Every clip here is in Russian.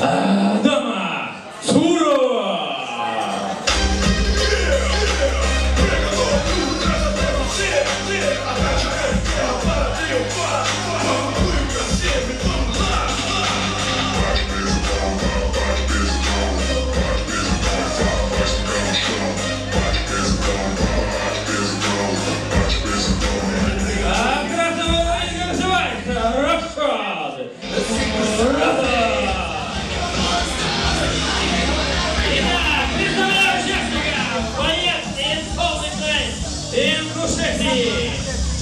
Дама Сурова!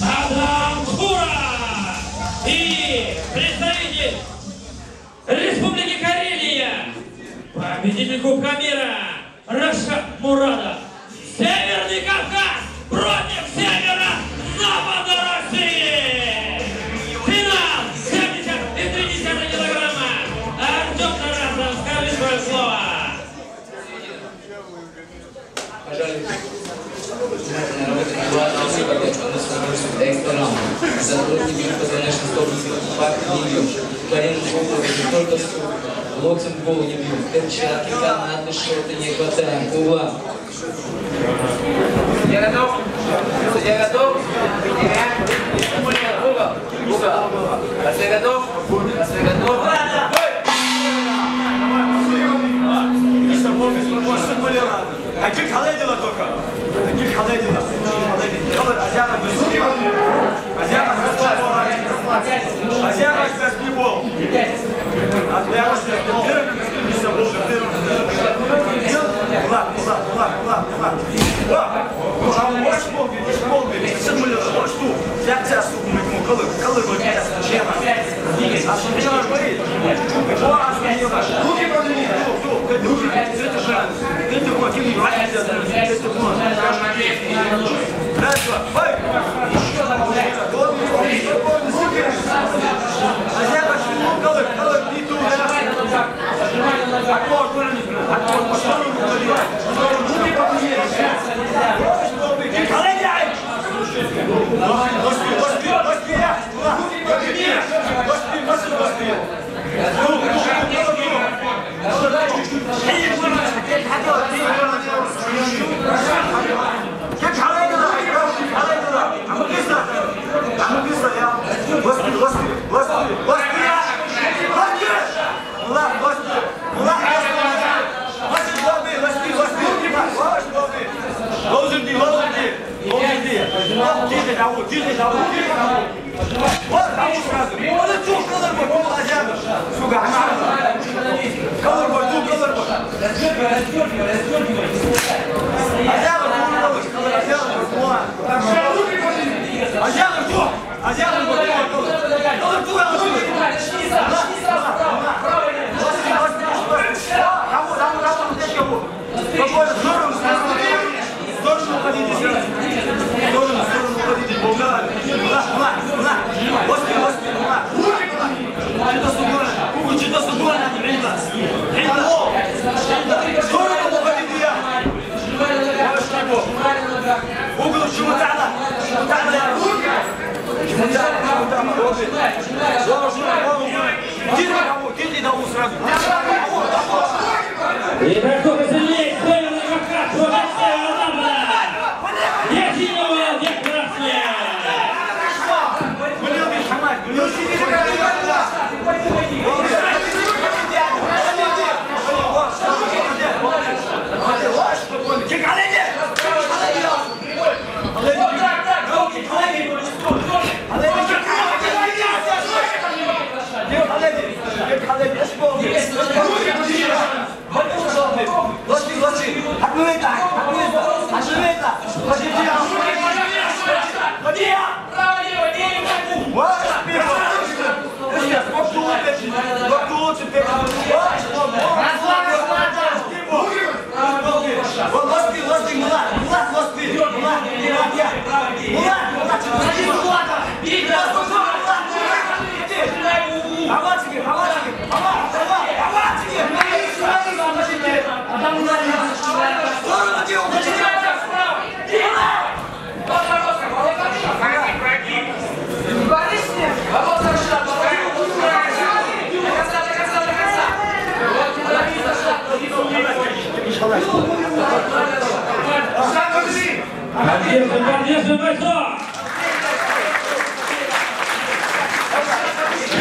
Адам Хура и представитель Республики Карелия, победитель Кубка мира Рашад Мурадов. Северный Кавказ против северо-запада России. Финал 70,3 килограмма. Артем Тарасов, скажи свое слово. Пожалуйста. Экстра раунд. Сотрудники позвоночной столбницы пак не бьем. Коленом в голову не только стук. Локтем в голову не бьем. Перчатки, канаты, шорты не хватаем. Угла. Я готов? Я готов? Угол. Угол. Если готов? Если готов? Таких халай дела только. Таких халай дела. Kalır Aziyana gözüküyor. Aziyana gözüküyor. Aziyana gözüküyor. Aziyana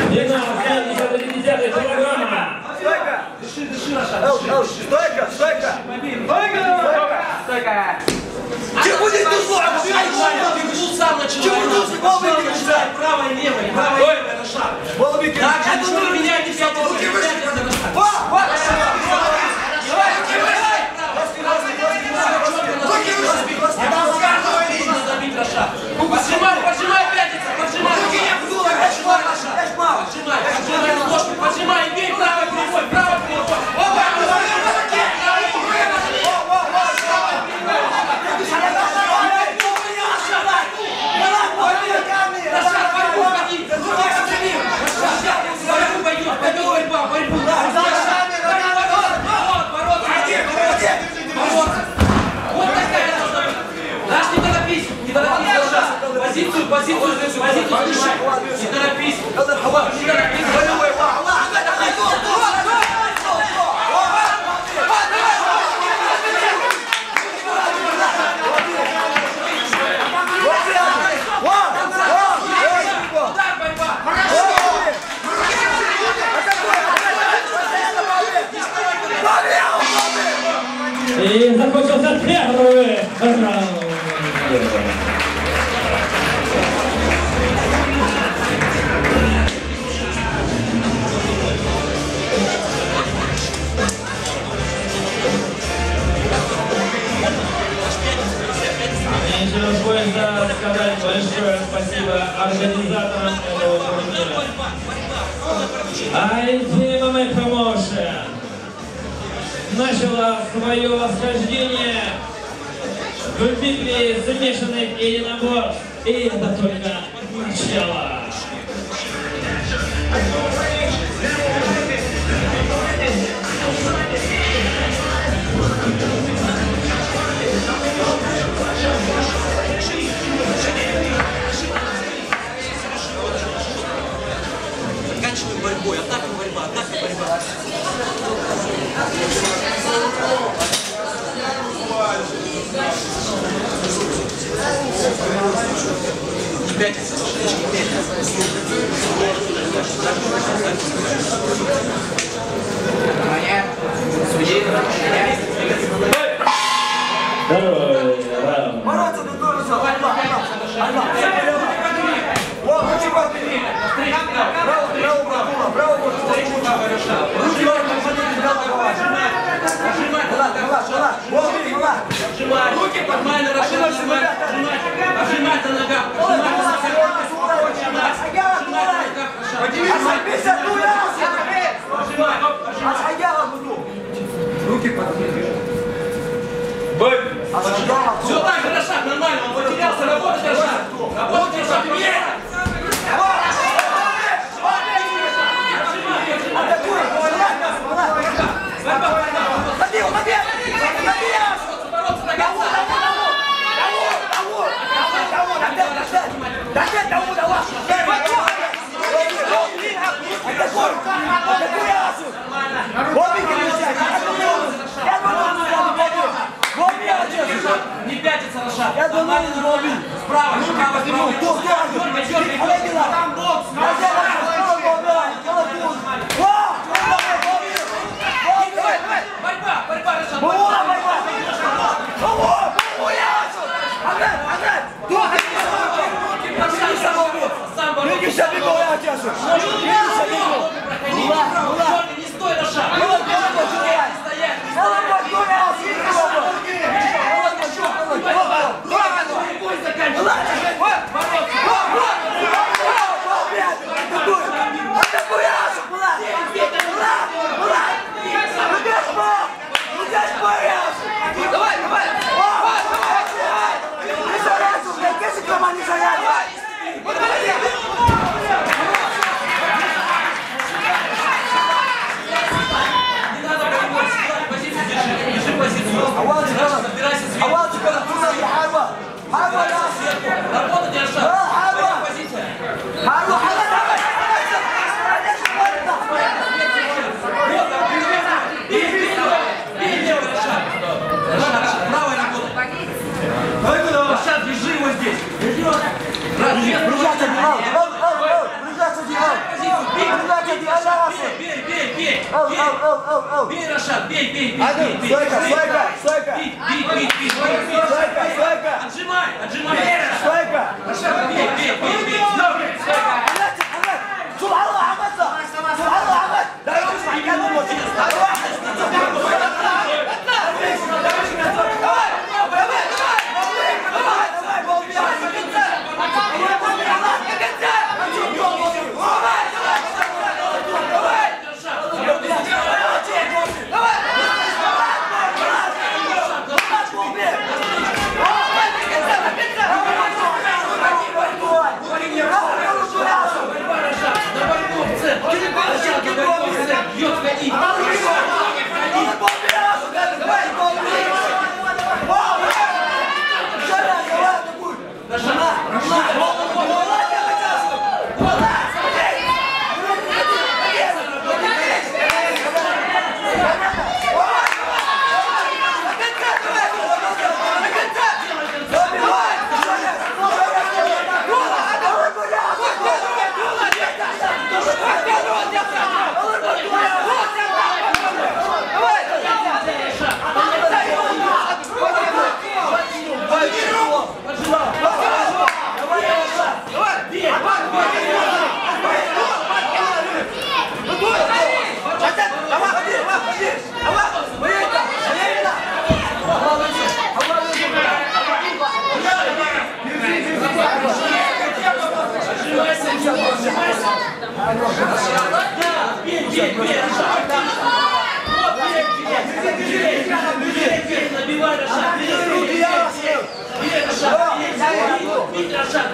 Финал 70 килограмма. Стойка! Дыши, Раша. Стойка! Че будет тузло? Ты сам начинаешь. Чего тузло? Головы начинай. Правой, левой, Раша. Головы Так, это вы меняете все Руки выше! Поджимай, пятится, поджимай. Поджимай, бей правой прямой. Позицию, не торопись. И закончился первый раунд. Еще раз хочется сказать большое спасибо организаторам этого турнира. ITM MMA Promotion начала свое восхождение в битве замешанных единоборств. И это только начало. Заканчиваем борьбой. Атака, борьба. Не пятится. Второй раунд. Бороться до тонуса, борьба. Руки подмай на Раша, нажимать на ногах, Руки подмай. Все так, Раша, нормально, он потерялся, работать, Раша. Работать, Раша, не пятится, Раша. Справа, справа, там бокс. Борьба, Раша. Не стой, Раша. Держи его здесь. Бей, бей, бей! Бей, Рашат, бей, бей, бей! Стойка! Бей! Отжимай! Рашат,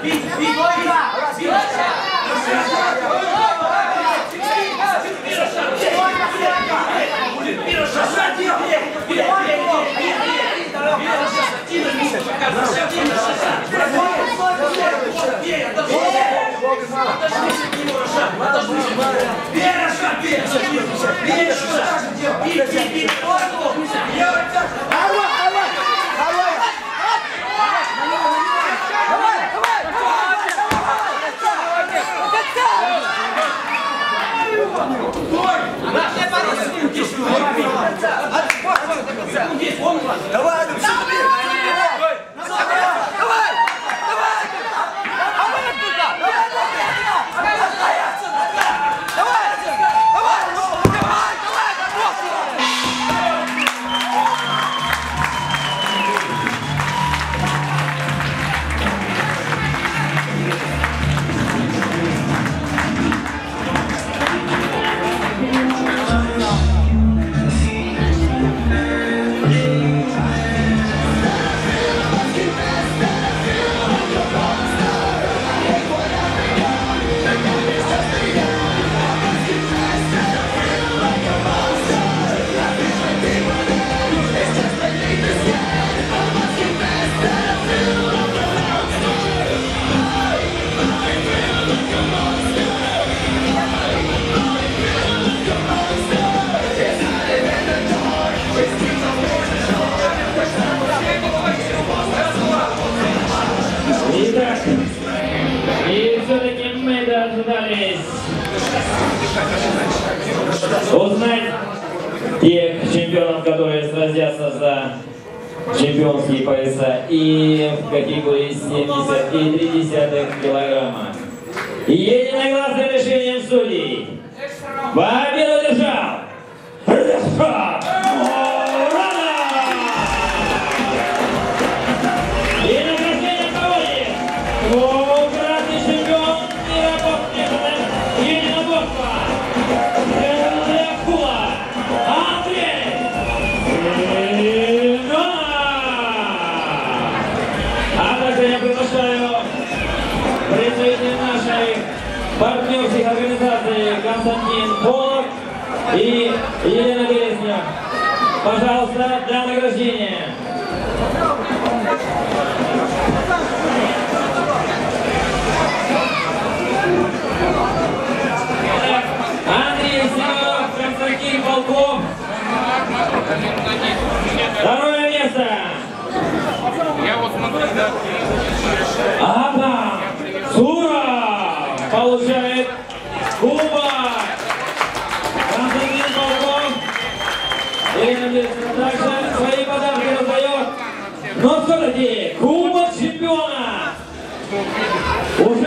бей! И все-таки мы дождались узнать тех чемпионов, которые сразятся за чемпионские пояса и в категории 70,3 килограмма. Единогласным решением судей победу держал Рашат Мурадов! И награждение проводит двукратный чемпион мира по смешанным единоборствам Акула Андрей Семенов! А также я приглашаю представителей нашей партнерских организаций Константин Полок и Елена Березня. Пожалуйста, для награждения. Андрей Семенов, Константин Полков. Второе место. Я вот смотрю, да. Адам Суров получает кубок также свои подарки раздает. Но все-таки Кубок чемпиона. Уже